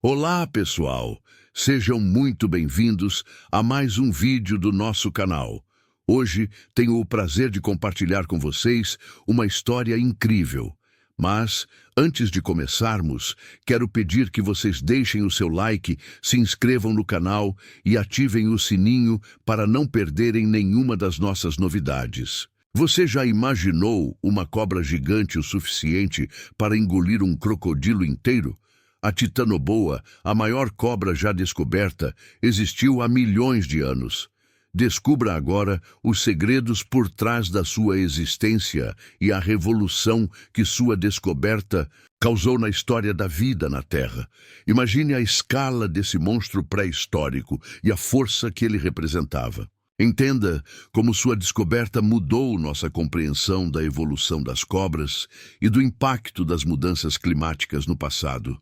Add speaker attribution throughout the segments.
Speaker 1: Olá, pessoal! Sejam muito bem-vindos a mais um vídeo do nosso canal. Hoje tenho o prazer de compartilhar com vocês uma história incrível. Mas, antes de começarmos, quero pedir que vocês deixem o seu like, se inscrevam no canal e ativem o sininho para não perderem nenhuma das nossas novidades. Você já imaginou uma cobra gigante o suficiente para engolir um crocodilo inteiro? A titanoboa, a maior cobra já descoberta, existiu há milhões de anos. Descubra agora os segredos por trás da sua existência e a revolução que sua descoberta causou na história da vida na Terra. Imagine a escala desse monstro pré-histórico e a força que ele representava. Entenda como sua descoberta mudou nossa compreensão da evolução das cobras e do impacto das mudanças climáticas no passado.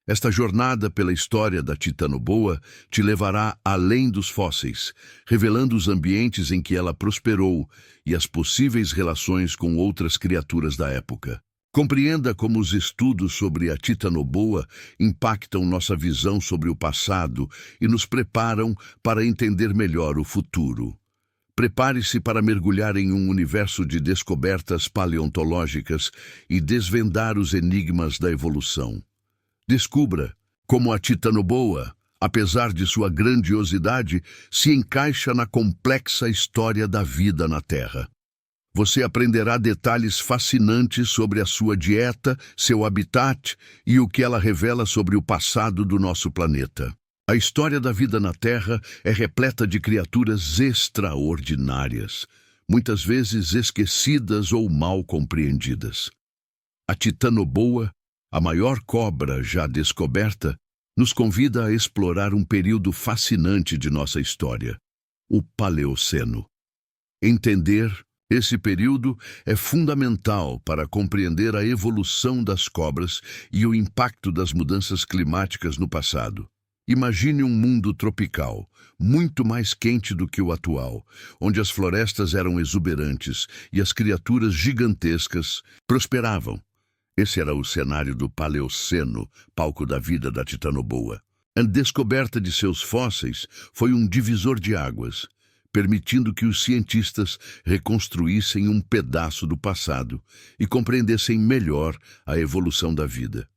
Speaker 1: Esta jornada pela história da titanoboa te levará além dos fósseis, revelando os ambientes em que ela prosperou e as possíveis relações com outras criaturas da época. Compreenda como os estudos sobre a titanoboa impactam nossa visão sobre o passado e nos preparam para entender melhor o futuro. Prepare-se para mergulhar em um universo de descobertas paleontológicas e desvendar os enigmas da evolução. Descubra como a titanoboa, apesar de sua grandiosidade, se encaixa na complexa história da vida na Terra. Você aprenderá detalhes fascinantes sobre a sua dieta, seu habitat e o que ela revela sobre o passado do nosso planeta. A história da vida na Terra é repleta de criaturas extraordinárias, muitas vezes esquecidas ou mal compreendidas. A titanoboa, a maior cobra já descoberta, nos convida a explorar um período fascinante de nossa história, o Paleoceno. Entender esse período é fundamental para compreender a evolução das cobras e o impacto das mudanças climáticas no passado. Imagine um mundo tropical, muito mais quente do que o atual, onde as florestas eram exuberantes e as criaturas gigantescas prosperavam. Esse era o cenário do Paleoceno, palco da vida da titanoboa. A descoberta de seus fósseis foi um divisor de águas, permitindo que os cientistas reconstruíssem um pedaço do passado e compreendessem melhor a evolução da vida.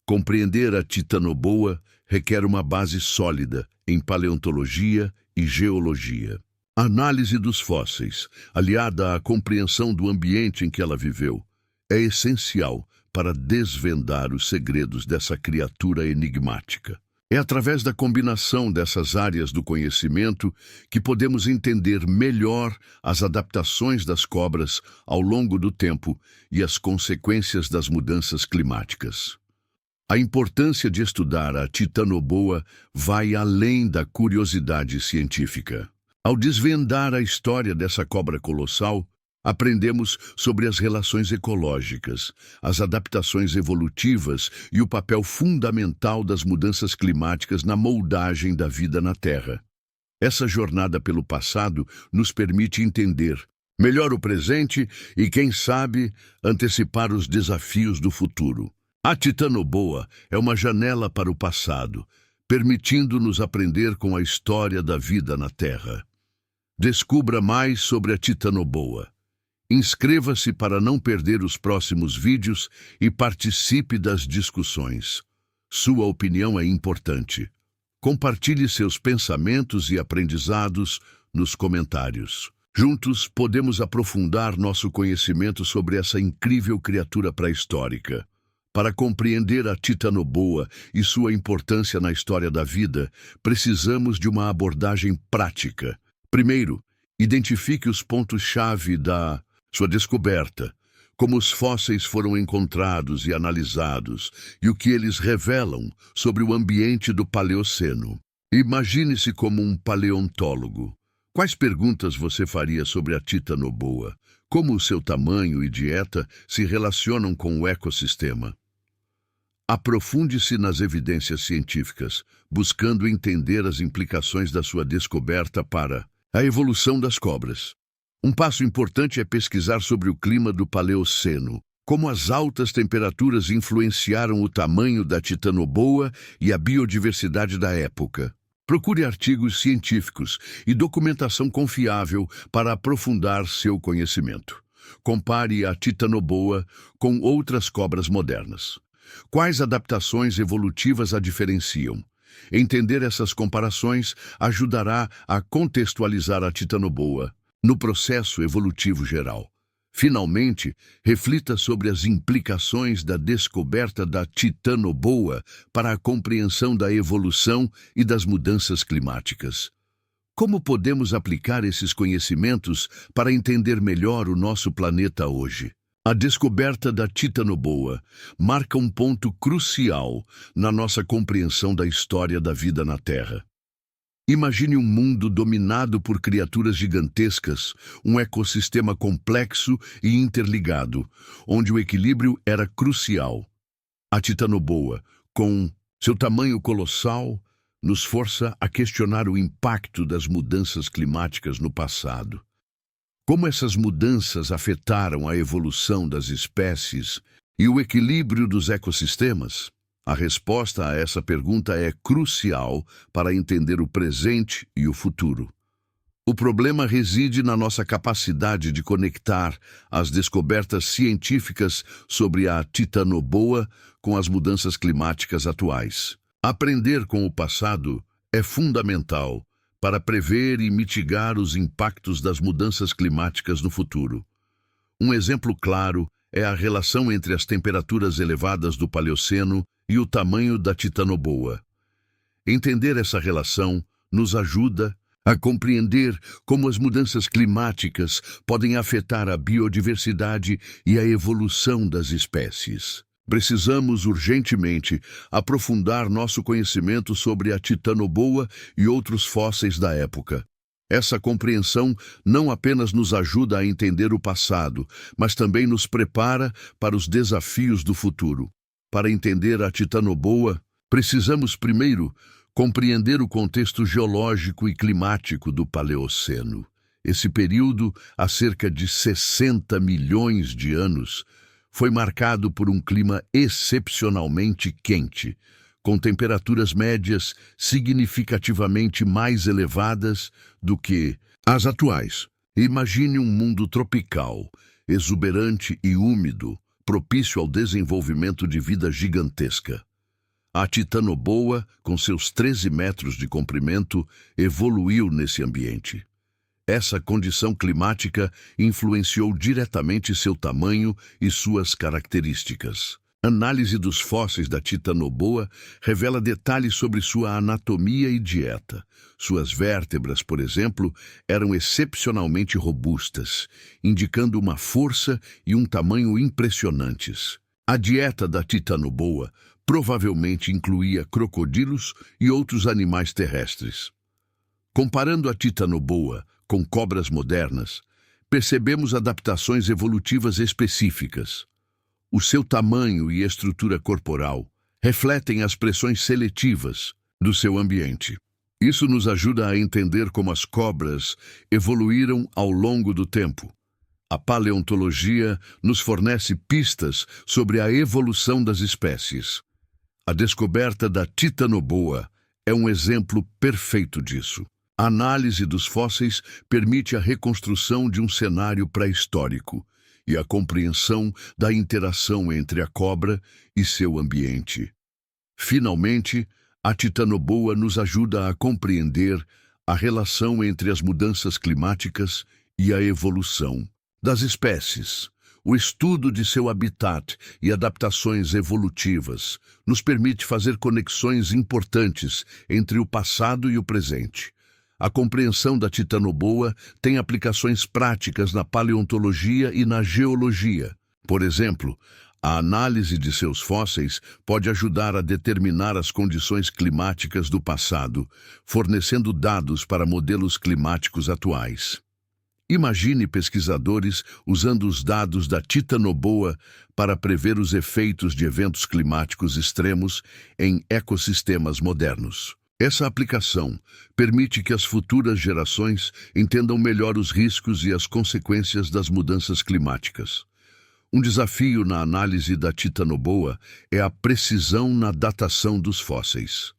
Speaker 1: Compreender a titanoboa requer uma base sólida em paleontologia e geologia. A análise dos fósseis, aliada à compreensão do ambiente em que ela viveu, é essencial para desvendar os segredos dessa criatura enigmática. É através da combinação dessas áreas do conhecimento que podemos entender melhor as adaptações das cobras ao longo do tempo e as consequências das mudanças climáticas. A importância de estudar a titanoboa vai além da curiosidade científica. Ao desvendar a história dessa cobra colossal, aprendemos sobre as relações ecológicas, as adaptações evolutivas e o papel fundamental das mudanças climáticas na moldagem da vida na Terra. Essa jornada pelo passado nos permite entender melhor o presente e, quem sabe, antecipar os desafios do futuro. A titanoboa é uma janela para o passado, permitindo-nos aprender com a história da vida na Terra. Descubra mais sobre a titanoboa. Inscreva-se para não perder os próximos vídeos e participe das discussões. Sua opinião é importante. Compartilhe seus pensamentos e aprendizados nos comentários. Juntos, podemos aprofundar nosso conhecimento sobre essa incrível criatura pré-histórica. Para compreender a titanoboa e sua importância na história da vida, precisamos de uma abordagem prática. Primeiro, identifique os pontos-chave da sua descoberta, como os fósseis foram encontrados e analisados e o que eles revelam sobre o ambiente do Paleoceno. Imagine-se como um paleontólogo. Quais perguntas você faria sobre a titanoboa? Como o seu tamanho e dieta se relacionam com o ecossistema? Aprofunde-se nas evidências científicas, buscando entender as implicações da sua descoberta para a evolução das cobras. Um passo importante é pesquisar sobre o clima do Paleoceno, Como as altas temperaturas influenciaram o tamanho da titanoboa e a biodiversidade da época. Procure artigos científicos e documentação confiável para aprofundar seu conhecimento. Compare a titanoboa com outras cobras modernas. Quais adaptações evolutivas a diferenciam? Entender essas comparações ajudará a contextualizar a titanoboa no processo evolutivo geral. Finalmente, reflita sobre as implicações da descoberta da titanoboa para a compreensão da evolução e das mudanças climáticas. Como podemos aplicar esses conhecimentos para entender melhor o nosso planeta hoje? A descoberta da titanoboa marca um ponto crucial na nossa compreensão da história da vida na Terra. Imagine um mundo dominado por criaturas gigantescas, um ecossistema complexo e interligado, onde o equilíbrio era crucial. A titanoboa, com seu tamanho colossal, nos força a questionar o impacto das mudanças climáticas no passado. Como essas mudanças afetaram a evolução das espécies e o equilíbrio dos ecossistemas? A resposta a essa pergunta é crucial para entender o presente e o futuro. O problema reside na nossa capacidade de conectar as descobertas científicas sobre a titanoboa com as mudanças climáticas atuais. Aprender com o passado é fundamental para prever e mitigar os impactos das mudanças climáticas no futuro. Um exemplo claro é a relação entre as temperaturas elevadas do Paleoceno e o tamanho da titanoboa. Entender essa relação nos ajuda a compreender como as mudanças climáticas podem afetar a biodiversidade e a evolução das espécies. Precisamos urgentemente aprofundar nosso conhecimento sobre a titanoboa e outros fósseis da época. Essa compreensão não apenas nos ajuda a entender o passado, mas também nos prepara para os desafios do futuro. Para entender a titanoboa, precisamos primeiro compreender o contexto geológico e climático do Paleoceno. Esse período, há cerca de 60 milhões de anos, foi marcado por um clima excepcionalmente quente, com temperaturas médias significativamente mais elevadas do que as atuais. Imagine um mundo tropical, exuberante e úmido, propício ao desenvolvimento de vida gigantesca. A titanoboa, com seus 13 metros de comprimento, evoluiu nesse ambiente. Essa condição climática influenciou diretamente seu tamanho e suas características. Análise dos fósseis da titanoboa revela detalhes sobre sua anatomia e dieta. Suas vértebras, por exemplo, eram excepcionalmente robustas, indicando uma força e um tamanho impressionantes. A dieta da titanoboa provavelmente incluía crocodilos e outros animais terrestres. Comparando a titanoboa com cobras modernas, percebemos adaptações evolutivas específicas. O seu tamanho e estrutura corporal refletem as pressões seletivas do seu ambiente. Isso nos ajuda a entender como as cobras evoluíram ao longo do tempo. A paleontologia nos fornece pistas sobre a evolução das espécies. A descoberta da titanoboa é um exemplo perfeito disso. A análise dos fósseis permite a reconstrução de um cenário pré-histórico e a compreensão da interação entre a cobra e seu ambiente. Finalmente, a titanoboa nos ajuda a compreender a relação entre as mudanças climáticas e a evolução das espécies. O estudo de seu habitat e adaptações evolutivas nos permite fazer conexões importantes entre o passado e o presente. A compreensão da titanoboa tem aplicações práticas na paleontologia e na geologia. Por exemplo, a análise de seus fósseis pode ajudar a determinar as condições climáticas do passado, fornecendo dados para modelos climáticos atuais. Imagine pesquisadores usando os dados da titanoboa para prever os efeitos de eventos climáticos extremos em ecossistemas modernos. Essa aplicação permite que as futuras gerações entendam melhor os riscos e as consequências das mudanças climáticas. Um desafio na análise da titanoboa é a precisão na datação dos fósseis.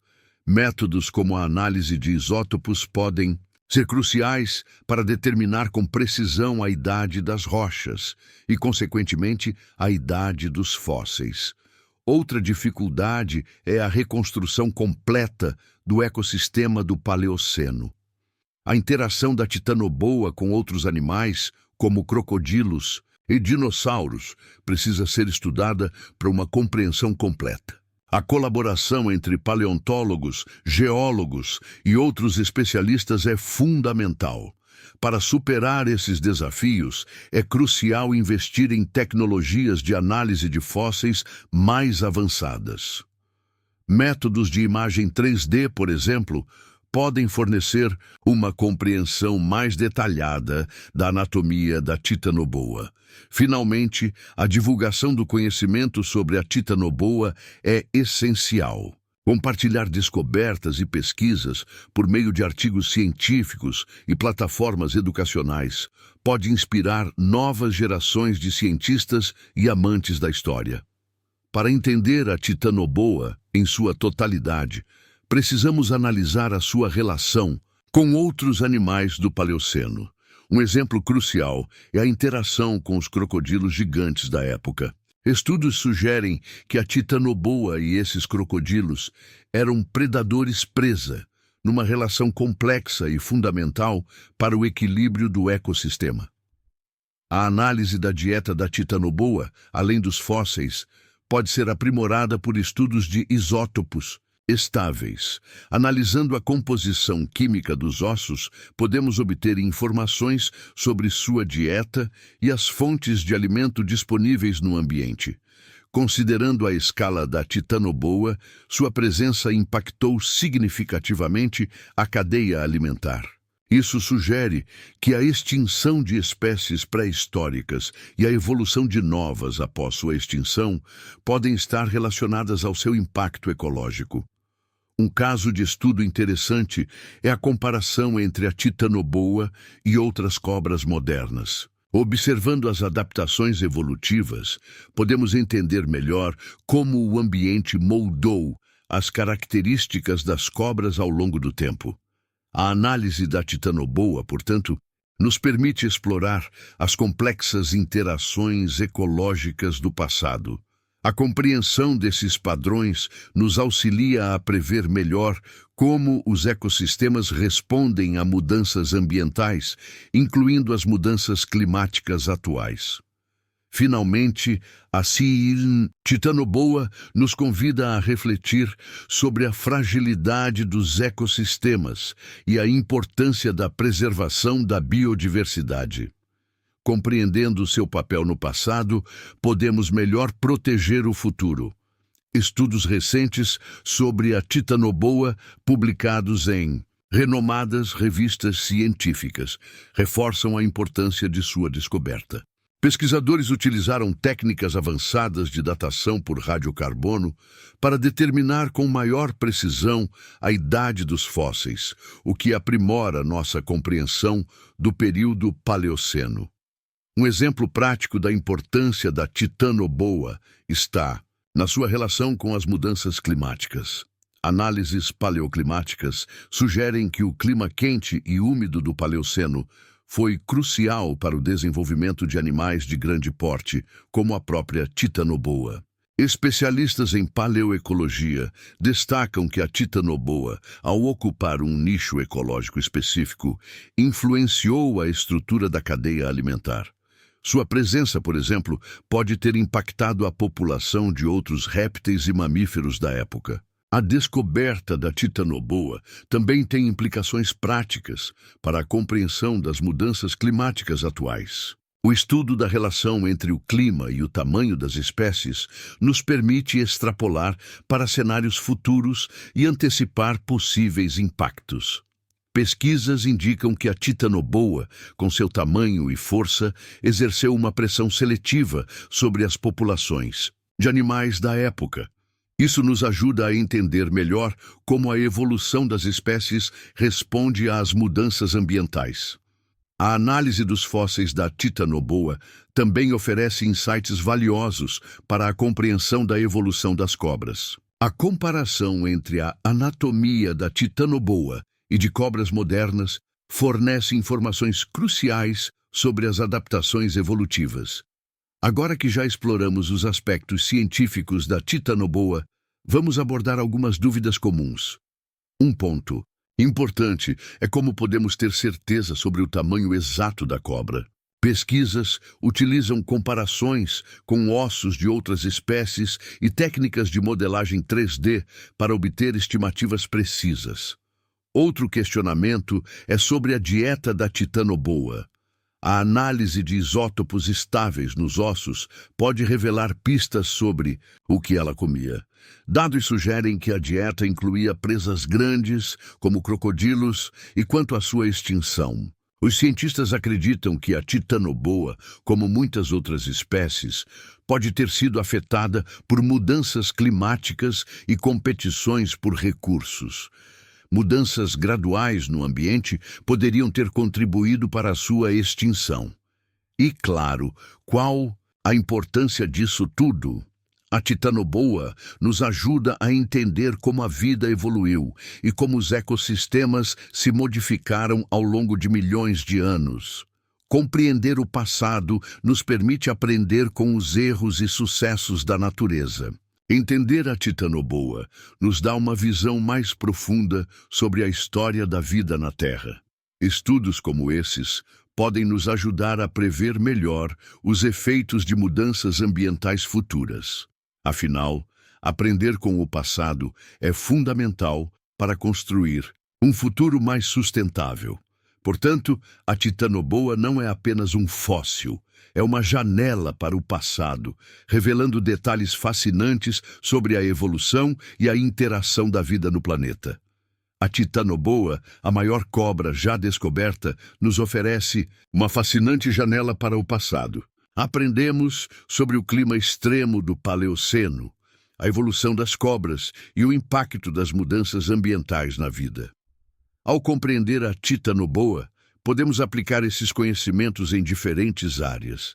Speaker 1: Métodos como a análise de isótopos podem ser cruciais para determinar com precisão a idade das rochas e, consequentemente, a idade dos fósseis. Outra dificuldade é a reconstrução completa do ecossistema do Paleoceno. A interação da titanoboa com outros animais, como crocodilos e dinossauros, precisa ser estudada para uma compreensão completa. A colaboração entre paleontólogos, geólogos e outros especialistas é fundamental. Para superar esses desafios, é crucial investir em tecnologias de análise de fósseis mais avançadas. Métodos de imagem 3D, por exemplo, podem fornecer uma compreensão mais detalhada da anatomia da titanoboa. Finalmente, a divulgação do conhecimento sobre a titanoboa é essencial. Compartilhar descobertas e pesquisas por meio de artigos científicos e plataformas educacionais pode inspirar novas gerações de cientistas e amantes da história. Para entender a titanoboa em sua totalidade, precisamos analisar a sua relação com outros animais do Paleoceno. Um exemplo crucial é a interação com os crocodilos gigantes da época. Estudos sugerem que a titanoboa e esses crocodilos eram predadores presa, numa relação complexa e fundamental para o equilíbrio do ecossistema. A análise da dieta da titanoboa, além dos fósseis, pode ser aprimorada por estudos de isótopos estáveis. Analisando a composição química dos ossos, podemos obter informações sobre sua dieta e as fontes de alimento disponíveis no ambiente. Considerando a escala da titanoboa, sua presença impactou significativamente a cadeia alimentar. Isso sugere que a extinção de espécies pré-históricas e a evolução de novas após sua extinção podem estar relacionadas ao seu impacto ecológico. Um caso de estudo interessante é a comparação entre a titanoboa e outras cobras modernas. Observando as adaptações evolutivas, podemos entender melhor como o ambiente moldou as características das cobras ao longo do tempo. A análise da titanoboa, portanto, nos permite explorar as complexas interações ecológicas do passado. A compreensão desses padrões nos auxilia a prever melhor como os ecossistemas respondem a mudanças ambientais, incluindo as mudanças climáticas atuais. Finalmente, a titanoboa nos convida a refletir sobre a fragilidade dos ecossistemas e a importância da preservação da biodiversidade. Compreendendo seu papel no passado, podemos melhor proteger o futuro. Estudos recentes sobre a titanoboa, publicados em renomadas revistas científicas, reforçam a importância de sua descoberta. Pesquisadores utilizaram técnicas avançadas de datação por radiocarbono para determinar com maior precisão a idade dos fósseis, o que aprimora nossa compreensão do período Paleoceno. Um exemplo prático da importância da titanoboa está na sua relação com as mudanças climáticas. Análises paleoclimáticas sugerem que o clima quente e úmido do Paleoceno foi crucial para o desenvolvimento de animais de grande porte, como a própria titanoboa. Especialistas em paleoecologia destacam que a titanoboa, ao ocupar um nicho ecológico específico, influenciou a estrutura da cadeia alimentar. Sua presença, por exemplo, pode ter impactado a população de outros répteis e mamíferos da época. A descoberta da titanoboa também tem implicações práticas para a compreensão das mudanças climáticas atuais. O estudo da relação entre o clima e o tamanho das espécies nos permite extrapolar para cenários futuros e antecipar possíveis impactos. Pesquisas indicam que a titanoboa, com seu tamanho e força, exerceu uma pressão seletiva sobre as populações de animais da época. Isso nos ajuda a entender melhor como a evolução das espécies responde às mudanças ambientais. A análise dos fósseis da titanoboa também oferece insights valiosos para a compreensão da evolução das cobras. A comparação entre a anatomia da titanoboa e de cobras modernas fornece informações cruciais sobre as adaptações evolutivas. Agora que já exploramos os aspectos científicos da titanoboa, vamos abordar algumas dúvidas comuns. Um ponto importante é como podemos ter certeza sobre o tamanho exato da cobra. Pesquisas utilizam comparações com ossos de outras espécies e técnicas de modelagem 3D para obter estimativas precisas. Outro questionamento é sobre a dieta da titanoboa. A análise de isótopos estáveis nos ossos pode revelar pistas sobre o que ela comia. Dados sugerem que a dieta incluía presas grandes, como crocodilos, e quanto à sua extinção. Os cientistas acreditam que a titanoboa, como muitas outras espécies, pode ter sido afetada por mudanças climáticas e competições por recursos. Mudanças graduais no ambiente poderiam ter contribuído para a sua extinção. E, claro, qual a importância disso tudo? A titanoboa nos ajuda a entender como a vida evoluiu e como os ecossistemas se modificaram ao longo de milhões de anos. Compreender o passado nos permite aprender com os erros e sucessos da natureza. Entender a titanoboa nos dá uma visão mais profunda sobre a história da vida na Terra. Estudos como esses podem nos ajudar a prever melhor os efeitos de mudanças ambientais futuras. Afinal, aprender com o passado é fundamental para construir um futuro mais sustentável. Portanto, a titanoboa não é apenas um fóssil, é uma janela para o passado, revelando detalhes fascinantes sobre a evolução e a interação da vida no planeta. A titanoboa, a maior cobra já descoberta, nos oferece uma fascinante janela para o passado. Aprendemos sobre o clima extremo do Paleoceno, a evolução das cobras e o impacto das mudanças ambientais na vida. Ao compreender a titanoboa, podemos aplicar esses conhecimentos em diferentes áreas.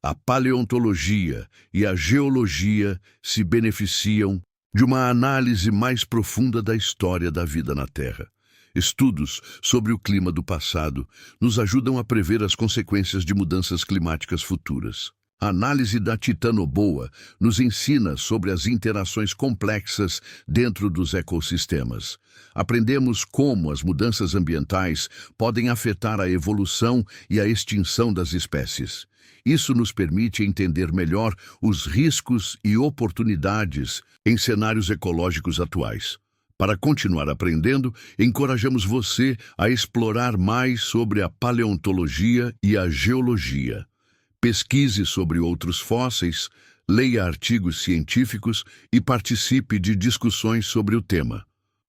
Speaker 1: A paleontologia e a geologia se beneficiam de uma análise mais profunda da história da vida na Terra. Estudos sobre o clima do passado nos ajudam a prever as consequências de mudanças climáticas futuras. A análise da titanoboa nos ensina sobre as interações complexas dentro dos ecossistemas. Aprendemos como as mudanças ambientais podem afetar a evolução e a extinção das espécies. Isso nos permite entender melhor os riscos e oportunidades em cenários ecológicos atuais. Para continuar aprendendo, encorajamos você a explorar mais sobre a paleontologia e a geologia. Pesquise sobre outros fósseis, leia artigos científicos e participe de discussões sobre o tema.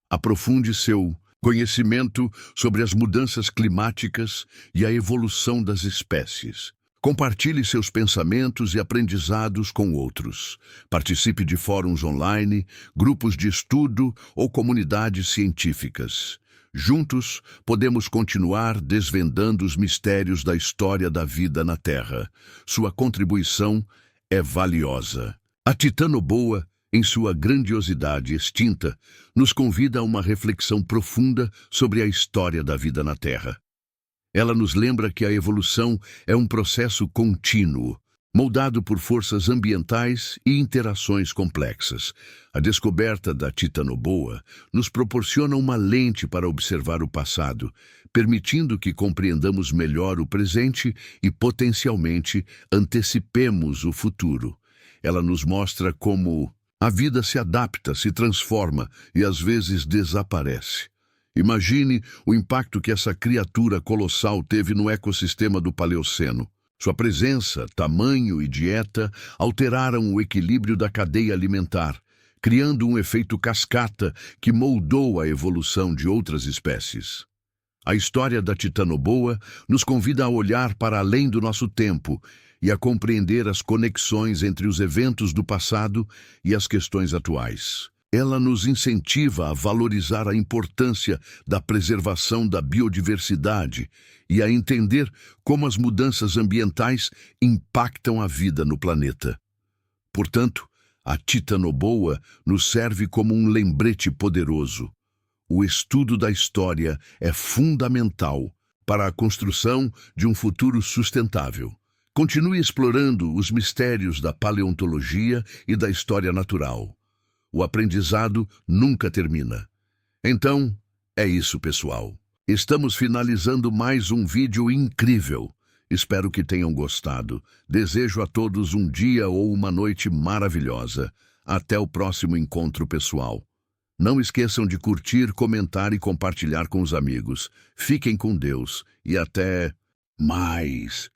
Speaker 1: Aprofunde seu conhecimento sobre as mudanças climáticas e a evolução das espécies. Compartilhe seus pensamentos e aprendizados com outros. Participe de fóruns online, grupos de estudo ou comunidades científicas. Juntos, podemos continuar desvendando os mistérios da história da vida na Terra. Sua contribuição é valiosa. A titanoboa, em sua grandiosidade extinta, nos convida a uma reflexão profunda sobre a história da vida na Terra. Ela nos lembra que a evolução é um processo contínuo, moldado por forças ambientais e interações complexas. A descoberta da titanoboa nos proporciona uma lente para observar o passado, permitindo que compreendamos melhor o presente e, potencialmente, antecipemos o futuro. Ela nos mostra como a vida se adapta, se transforma e, às vezes, desaparece. Imagine o impacto que essa criatura colossal teve no ecossistema do Paleoceno. Sua presença, tamanho e dieta alteraram o equilíbrio da cadeia alimentar, criando um efeito cascata que moldou a evolução de outras espécies. A história da titanoboa nos convida a olhar para além do nosso tempo e a compreender as conexões entre os eventos do passado e as questões atuais. Ela nos incentiva a valorizar a importância da preservação da biodiversidade e a entender como as mudanças ambientais impactam a vida no planeta. Portanto, a Titanoboa nos serve como um lembrete poderoso. O estudo da história é fundamental para a construção de um futuro sustentável. Continue explorando os mistérios da paleontologia e da história natural. O aprendizado nunca termina. Então, é isso, pessoal. Estamos finalizando mais um vídeo incrível. Espero que tenham gostado. Desejo a todos um dia ou uma noite maravilhosa. Até o próximo encontro, pessoal. Não esqueçam de curtir, comentar e compartilhar com os amigos. Fiquem com Deus e até mais.